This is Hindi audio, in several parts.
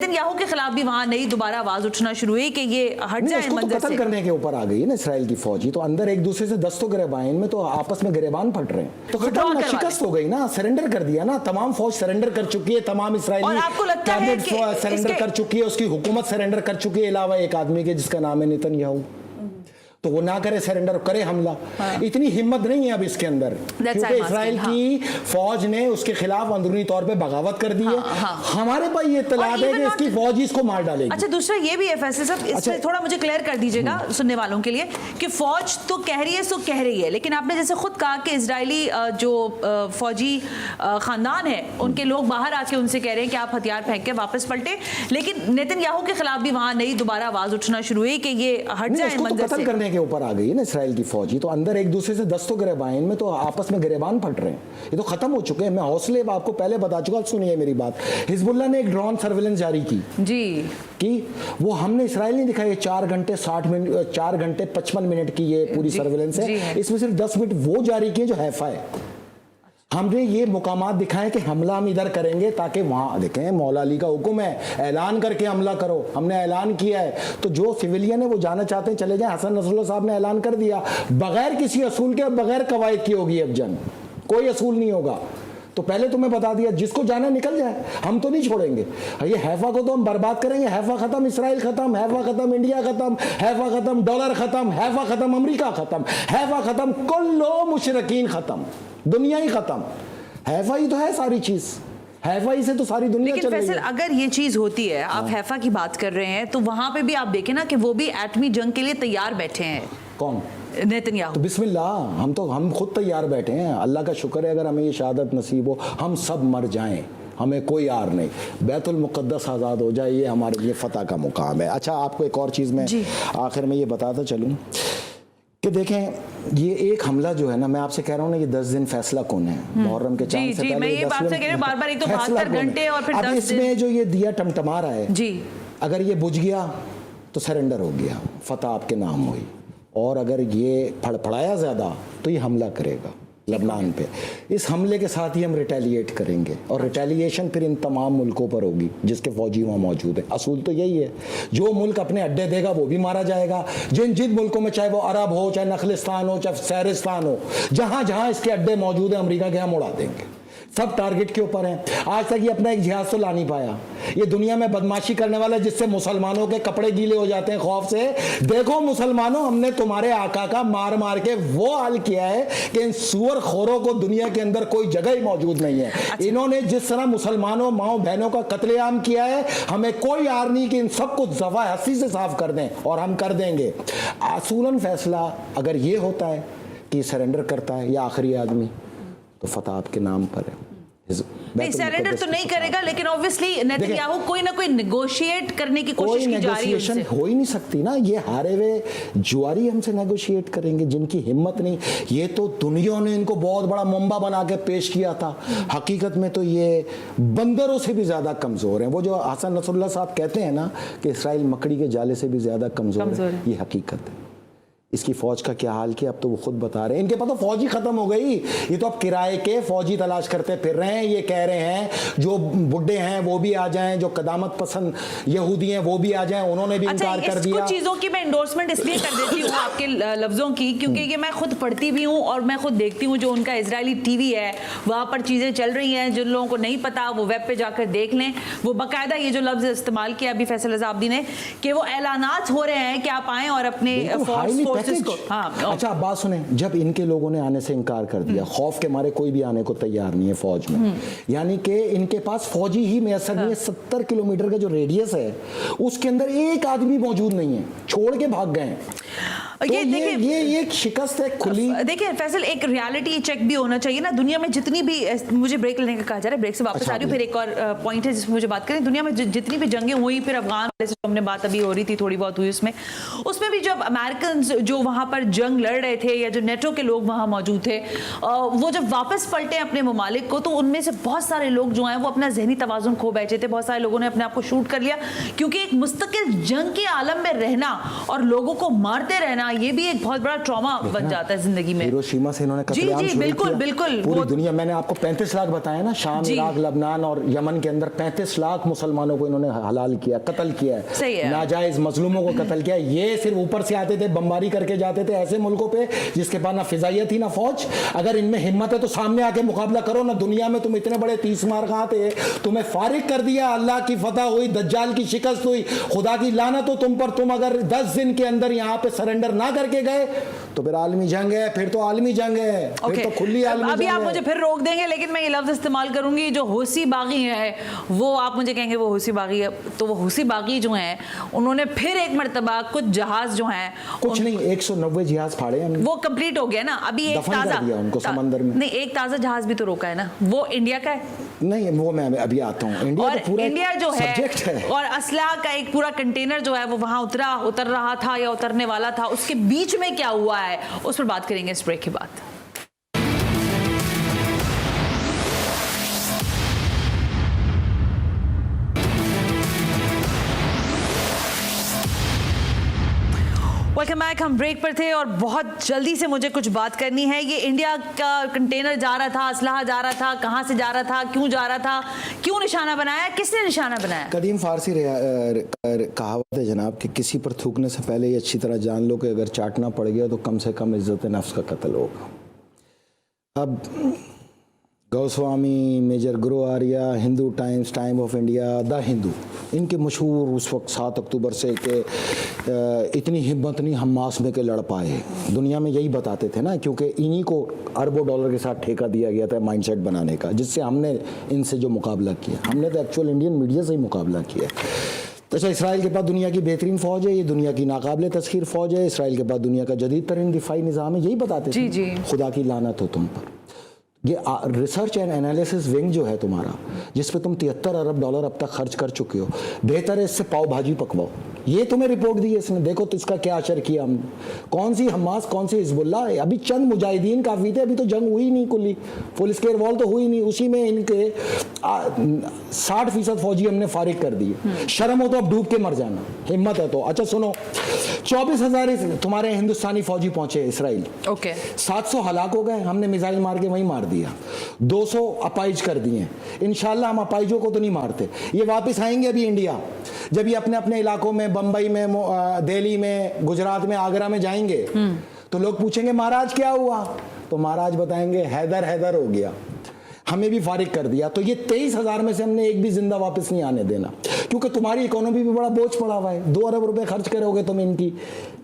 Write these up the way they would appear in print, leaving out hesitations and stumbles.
नेतन्याहू के खिलाफ भी वहां नई दोबारा आवाज उठना शुरू हुई कि ये हट जाए मंजर कत्ल से। करने के ऊपर आ गई है ना इसराइल की फौज। ही तो अंदर एक दूसरे से दस्तों गिरबान में तो आपस में गिरबान फट रहे हैं, तो खत्म ना, शिकस्त हो गई ना, सरेंडर कर दिया ना, तमाम फौज सरेंडर कर चुकी है, तमाम इसराइली कैबिनेट सरेंडर कर चुकी है, उसकी हुकूमत सरेंडर कर चुकी है, अलावा एक आदमी के जिसका नाम है नेतन्याहू। तो वो ना करे सरेंडर, करे हमला। इतनी हिम्मत नहीं है अब इसके अंदर, क्योंकि इसराइल की फौज ने उसके खिलाफ अंदरूनी तौर पे बगावत कर दी है। हमारे पास ये इत्तला है कि इसकी फौज इसको मार डालेगी। अच्छा, दूसरा ये भी है फैसले साहब, इसमें थोड़ा मुझे क्लियर कर दीजिएगा सुनने वालों के लिए कि फौज तो कह रही है सो कह रही है, लेकिन आपने जैसे खुद कहा कि इजरायली जो फौजी खानदान है उनके लोग बाहर आके उनसे कह रहे हैं कि आप हथियार फेंक के वापस पलटे, लेकिन नेतन्याहू के खिलाफ भी वहां नई दोबारा आवाज उठना शुरू हुई कि ये हट जाए मंजर से। कत्ल करने के ऊपर आ गई है ना इसराइल की फौज। ही तो अंदर एक दूसरे से दस्तों गिरबान में तो आपस में गिरबान फट रहे हैं, ये तो खत्म हो चुके हैं। मैं हौसले आपको पहले बता चुका, सुनिए मेरी बात। हिजबुल्ला ने एक ड्रोन सर्विलेंस जारी की जी, कि वो हमने इसराइल नहीं दिखाई, 4 घंटे 60 मिनट 4 घंटे 55 मिनट की ये पूरी सर्विलेंस है, इसमें सिर्फ 10 मिनट वो जारी किए जो हैफा है। हमने ये मुकामात दिखाए कि हमला हम इधर करेंगे, ताकि वहां देखें मौला अली का हुक्म है ऐलान करके हमला करो, हमने ऐलान किया है। तो जो सिविलियन है वो जाना चाहते हैं चले जाएं। हसन नसरुल्लाह साहब ने ऐलान कर दिया, बगैर किसी असूल के, बगैर कवायद की होगी अब जंग, कोई असूल नहीं होगा। तो पहले तुम्हें बता दिया, जिसको जाना निकल जाए, हम तो नहीं छोड़ेंगे। ये हैफा को तो हम बर्बाद करेंगे। हैफा खत्म, इसराइल खत्म, हैफा खत्म, इंडिया खत्म, हैफा खत्म, डॉलर खत्म, हैफा खत्म, अमेरिका खत्म, हैफा खत्म, कुल्लो मुशरकीन खत्म, दुनिया ही खत्म। हैफा ही तो है सारी चीज, हैफा ही से तो सारी दुनिया चल रही है। लेकिन फैसल, अगर ये चीज होती है, आप हैफा की बात कर रहे हैं, तो वहां पे भी आप देखें ना कि वो भी एटमी जंग के लिए तैयार बैठे हैं। कौन? नेतन्याहू। तो बिस्मिल्लाह, हम खुद तैयार बैठे हैं। अल्लाह का शुक्र है, अगर हमें ये शहादत नसीब हो, हम सब मर जाएं, हमें कोई आर नहीं, बैतुल मुक़द्दस आज़ाद हो जाए, ये हमारे लिए फतह का मुकाम है। अच्छा, आपको एक और चीज़ मैं आखिर में ये बताता चलूँ कि देखें, ये एक हमला जो है ना, मैं आपसे कह रहा हूँ ना, ये 10 दिन फैसला कौन है, मुहर्रम के चांद से पहले। मैं ये बात से कह रही हूं बार-बार, एक तो 72 घंटे और फिर 10 दिन। इसमें जो ये दिया टमटमा रहा है जी, अगर ये बुझ गया तो सरेंडर हो गया, फतह आपके नाम हुई। और अगर ये फड़फड़ाया ज़्यादा तो ये हमला करेगा लबनान पे। इस हमले के साथ ही हम रिटेलिएट करेंगे, और रिटेलिएशन फिर इन तमाम मुल्कों पर होगी जिसके फौजी वहाँ मौजूद है। असूल तो यही है, जो मुल्क अपने अड्डे देगा वो भी मारा जाएगा। जिन मुल्कों में, चाहे वो अरब हो, चाहे नखलिस्तान हो, चाहे सैरिस्तान हो, जहाँ जहाँ इसके अड्डे मौजूद है, अमेरिका के हम उड़ा देंगे। सब टारगेट के ऊपर हैं। आज तक ये अपना एक जिहाज तो ला नहीं पाया। ये दुनिया में बदमाशी करने वाला, जिससे मुसलमानों के कपड़े गीले हो जाते हैं खौफ से। देखो मुसलमानों, हमने तुम्हारे आका का मार मार के वो हाल किया है कि इन सुअर खोरों को दुनिया के अंदर कोई जगह ही मौजूद नहीं है। इन्होंने जिस तरह मुसलमानों, माओ बहनों का कत्लेआम किया है, हमें कोई आर नहीं कि इन सबको ज़फ़ा हस्ती से साफ कर दें, और हम कर देंगे। असूलन फैसला अगर ये होता है कि सरेंडर करता है या आखिरी आदमी, तो फतह आपके नाम पर है। नहीं, सरेंडर तो नहीं करेगा, लेकिन ऑब्वियसली नेतन्याहू कोई ना कोई नेगोशिएट करने की कोशिश की जा रही है। नेगोशिएशन हो ही नहीं सकती ना, ये हारे हुए जुआरी हमसे नेगोशिएट करेंगे, जिनकी हिम्मत नहीं। ये तो दुनिया ने इनको बहुत बड़ा मुंबा बना के पेश किया था, हकीकत में तो ये बंदरों से भी ज्यादा कमजोर हैं। वो जो हसन नसरुल्लाह साहब कहते हैं ना कि इसराइल मकड़ी के जाले से भी ज्यादा कमजोर है, ये हकीकत है। इसकी फौज का क्या हाल किया अब तो वो खुद बता रहे हैं। इनके पास तो फौजी खत्म हो गई, ये तो अब किराए के फौजी तलाश करते फिर रहे हैं। ये कह रहे हैं जो बुड्ढे हैं वो भी आ जाएं, जो कदामत पसंद यहूदी हैं वो भी आ जाएं, उन्होंने भी इनकार कर दिया। कुछ चीजों की मैं एंडोर्समेंट इसलिए कर देती हूँ आपके लफ्जों की, क्योंकि ये मैं खुद पढ़ती भी हूँ और मैं खुद देखती हूँ। जो उनका इजरायली टीवी है वहाँ पर चीजें चल रही हैं, जिन लोगों को नहीं पता वो वेब पे जाकर देख लें। वो बाकायदा ये जो लफ्ज इस्तेमाल किया अभी फैसल अज़ाब्दी ने, कि वो ऐलानात हो रहे हैं कि आप आएं और अपने अच्छा, बात सुने, जब इनके लोगों ने आने से इनकार कर दिया, खौफ के मारे कोई भी आने को तैयार नहीं है फौज में, यानी कि इनके पास फौजी ही मैसर नहीं है। 70 किलोमीटर का जो रेडियस है उसके अंदर एक आदमी मौजूद नहीं है, छोड़ के भाग गए हैं। तो ये एक शिकस्त है खुली। देखिए फैसल, एक रियलिटी चेक भी होना चाहिए ना। दुनिया में जितनी भी, मुझे ब्रेक लेने का कहा जा रहा है, ब्रेक से वापस आ रही हूँ, फिर एक और पॉइंट है जिसमें मुझे बात करें। दुनिया में जितनी भी जंगें हुई, फिर अफगान से हमने बात अभी हो रही थी, थोड़ी बहुत हुई, उसमें भी जब अमेरिकन जो वहां पर जंग लड़ रहे थे, या जो नेटो के लोग वहां मौजूद थे, वो जब वापस पलटे अपने ममालिक को, तो उनमें से बहुत सारे लोग जो हैं वो अपना जहनी तवाज़ुन खो बैठे थे। बहुत सारे लोगों ने अपने आप को शूट कर लिया, क्योंकि एक मुस्तकिल जंग के आलम में रहना और लोगों को मारते रहना जाना, ये भी एक बहुत बड़ा ट्रॉमा बन जाता है जिंदगी में। हिरोशिमा से इन्होंने जी कत्लेआम जी शुरू बिल्कुल किया। बिल्कुल। पूरी दुनिया, मैंने आपको 35 लाख बताया ना, शाम, जी। इराक, लबनान और यमन के अंदर 35 लाख मुसलमानों को इन्होंने हलाल किया, कत्ल किया सही है। नाजायज मजलूमों को कत्ल किया। ये सिर्फ ऊपर से आते थे, बमबारी करके जाते थे ऐसे मुल्कों पे जिसके पास ना फिजाइया थी ना फौज। अगर इनमें हिम्मत है तो सामने आके मुकाबला करो ना। दुनिया में तुम इतने बड़े 30 मार कहां थे, तुम्हें फारिग कर दिया, अल्लाह की फतह हुई, दज्जाल की शिकस्त हुई, खुदा की लानत हो तुम पर। तुम अगर 10 दिन के अंदर यहाँ पे सरेंडर ना करके गए तो फिर आलमी जंग है, फिर तो आलमी जंग है, फिर तो खुली आलमी अभी जंग आप है। मुझे फिर रोक देंगे, लेकिन मैं ये लफ्ज इस्तेमाल करूंगी, जो हौसी बागी है वो आप मुझे कहेंगे वो हौसी बागी है, तो वो हौसी बागी जो हैं उन्होंने फिर एक मरतबा कुछ जहाज जो हैं कुछ नहीं, 190 जहाज फाड़े हमने, वो कंप्लीट हो गया ना। अभी एक दफन कर ताजा दिया उनको समंदर में। नहीं, एक ताजा जहाज भी तो रोका है ना, वो इंडिया का है। नहीं, वो मैं अभी आता हूँ। इंडिया और तो पूरा इंडिया जो सब्जेक्ट है और असला का एक पूरा कंटेनर जो है वो वहां उतर रहा था या उतरने वाला था, उसके बीच में क्या हुआ है उस पर बात करेंगे इस ब्रेक के बाद। Welcome back. हम ब्रेक पर थे और बहुत जल्दी से मुझे कुछ बात करनी है। ये इंडिया का कंटेनर जा रहा था, असलहा जा रहा था, कहाँ से जा रहा था, क्यों जा रहा था, क्यों निशाना बनाया, किसने निशाना बनाया? कदीम फारसी कहावत है जनाब कि किसी पर थूकने से पहले ये अच्छी तरह जान लो कि अगर चाटना पड़ गया तो कम से कम इज्जत नफ्स का कत्ल होगा। अब Goswami, major Guru Arya, Hindu times, time of India, the Hindu, इनके मशहूर उस वक्त 7 अक्टूबर से कि इतनी हिम्मत नहीं हमास में के लड़ पाए। दुनिया में यही बताते थे ना, क्योंकि इन्हीं को अरबों डॉलर के साथ ठेका दिया गया था माइंडसेट बनाने का, जिससे हमने इनसे जो मुकाबला किया, हमने तो एक्चुअल इंडियन मीडिया से ही मुकाबला किया। अच्छा, इसराइल के पास दुनिया की बेहतरीन फ़ौज है, ये दुनिया की नाकाबिले तस्खीर फ़ौज है, इसराइल के पास दुनिया का जदीद तरीन दिफाई निज़ाम है, यही बताते थे। जी। खुदा की लानत हो तुम पर। ये रिसर्च एंड एनालिसिस विंग जो है तुम्हारा, जिस पे तुम 73 अरब डॉलर अब तक खर्च कर चुके हो, बेहतर है इससे पाव भाजी पकवाओ। ये तुम्हें रिपोर्ट दी है इसने, देखो तो इसका क्या असर किया हमने। कौन सी हमास, कौन सी हिजबुल्ला, अभी चंद मुजाहिदीन काफ़ी थे, अभी तो जंग हुई नहीं, कुल्ली फुल स्केल वॉल तो हुई नहीं, उसी में इनके 60% फौजी हमने फारिग कर दिए। शर्म हो तो अब डूब के मर जाना, हिम्मत है तो। अच्छा सुनो, 24,000 तुम्हारे हिंदुस्तानी फौजी पहुंचे इसराइल, ओके 700 हलाक हो गए, हमने मिसाइल मार के वहीं मार दिया, 200 अपाइज कर दिए। इंशाल्लाह हम अपाइजों को तो नहीं मारते, ये वापस आएंगे अभी इंडिया, जब ये अपने अपने इलाकों में, बंबई में, दिल्ली में, गुजरात में, आगरा में जाएंगे तो लोग पूछेंगे महाराज क्या हुआ, तो महाराज बताएंगे हैदर हैदर हो गया, हमें भी फारिग कर दिया। तो ये 23,000 में से हमने एक भी जिंदा वापस नहीं आने देना, क्योंकि तुम्हारी इकोनॉमी भी बड़ा बोझ पड़ा हुआ है। 2 अरब रुपए खर्च करोगे तुम इनकी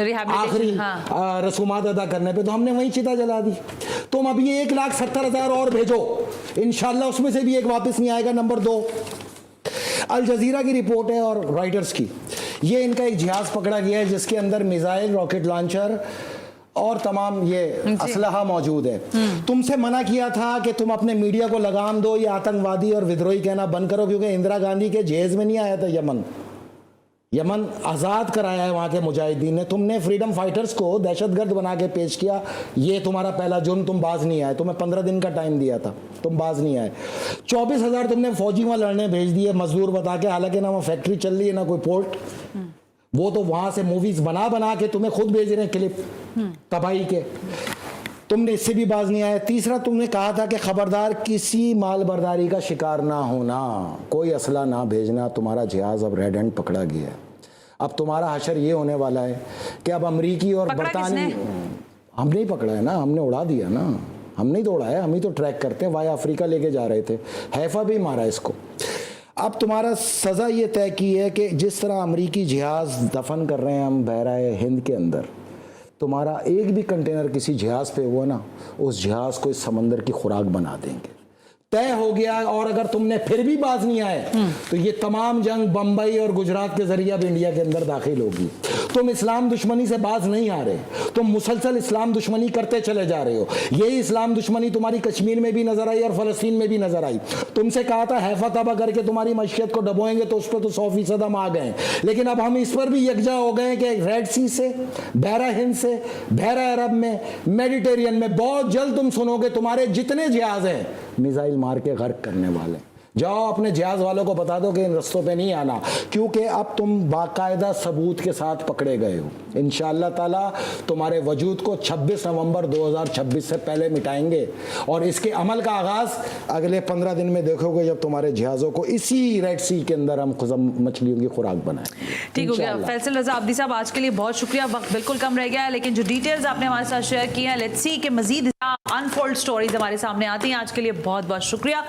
आखिरी रसूमात अदा करने पे, तो हमने वही चिता जला दी। तुम अभी 1,70,000 और भेजो, इंशाल्लाह उसमें से भी एक वापस नहीं आएगा। नंबर 2, अल जजीरा की रिपोर्ट है और रॉयटर्स की, ये इनका एक जहाज पकड़ा गया है जिसके अंदर मिसाइल, रॉकेट लॉन्चर और तमाम ये असलहा मौजूद है। तुमसे मना किया था कि तुम अपने मीडिया को लगाम दो, ये आतंकवादी और विद्रोही कहना बंद करो, क्योंकि इंदिरा गांधी के जहेज में नहीं आया था यमन आज़ाद कराया है वहाँ के मुजाहिदीन ने। तुमने फ्रीडम फाइटर्स को दहशतगर्द बना के पेश किया, ये तुम्हारा पहला जुर्म, तुम बाज नहीं आए। तुम्हें 15 दिन का टाइम दिया था, तुम बाज नहीं आए। 24,000 तुमने फौजी वहाँ लड़ने भेज दिए मजदूर बता के, हालांकि ना वहाँ फैक्ट्री चल रही है ना कोई पोर्ट, वो तो वहाँ से मूवीज बना के तुम्हें खुद भेज रहे हैं क्लिप तबाही के, तुमने इससे भी बाज नहीं आए। तीसरा, तुमने कहा था कि खबरदार किसी मालबरदारी का शिकार ना होना, कोई असला ना भेजना, तुम्हारा जहाज अब रेड हैंड पकड़ा गया है। अब तुम्हारा हशर ये होने वाला है कि अब अमरीकी और बरतानी, हमने ही पकड़ा है ना, हमने उड़ा दिया ना, हमने ही तो उड़ाया, हम ही तो ट्रैक करते हैं, वाया अफ्रीका लेके जा रहे थे, हैफा भी मारा इसको। अब तुम्हारा सज़ा ये तय की है कि जिस तरह अमरीकी जहाज दफन कर रहे हैं हम बहराए हिंद के अंदर, तुम्हारा एक भी कंटेनर किसी जहाज पे हुआ ना, उस जहाज को इस समंदर की खुराक बना देंगे, तय हो गया। और अगर तुमने फिर भी बाज नहीं आए तो ये तमाम जंग बंबई और गुजरात के जरिए अब इंडिया के अंदर दाखिल होगी। तुम इस्लाम दुश्मनी से बाज नहीं आ रहे, तुम मुसलसल इस्लाम दुश्मनी करते चले जा रहे हो। यही इस्लाम दुश्मनी तुम्हारी कश्मीर में भी नजर आई और फलस्तीन में भी नजर आई। तुमसे कहा था हैफा तबा करके तुम्हारी मशक्कत को डबोएंगे, तो उस पर तो 100% हम आ गए, लेकिन अब हम इस पर भी यकजा हो गए कि रेड सी से, बहरा हिंद से, बहरा अरब में, मेडिटेरियन में बहुत जल्द तुम सुनोगे तुम्हारे जितने जहाज हैं मिसाइल मार के गर्क करने वाले। जाओ अपने जहाज वालों को बता दो कि इन रस्तों पे नहीं आना, क्योंकि अब तुम बाकायदा सबूत के साथ पकड़े गए हो। इंशाअल्लाह ताला तुम्हारे वजूद को 26 नवंबर 2026 से पहले मिटाएंगे और इसके अमल का आगाज अगले 15 दिन में देखोगे, जब तुम्हारे जहाज़ों को इसी रेड सी के अंदर हम खुज़म मछलियों की खुराक बनाएंगे। ठीक हो गया। फैसल रजा अब्दी साहब, आज के लिए बहुत शुक्रिया। वक्त बिल्कुल कम रह गया है, लेकिन जो डिटेल्स आपने हमारे साथ शेयर की हैं, लेट्स सी कि मजीद अनफोल्ड स्टोरीज हमारे सामने आती हैं। आज के लिए बहुत बहुत शुक्रिया।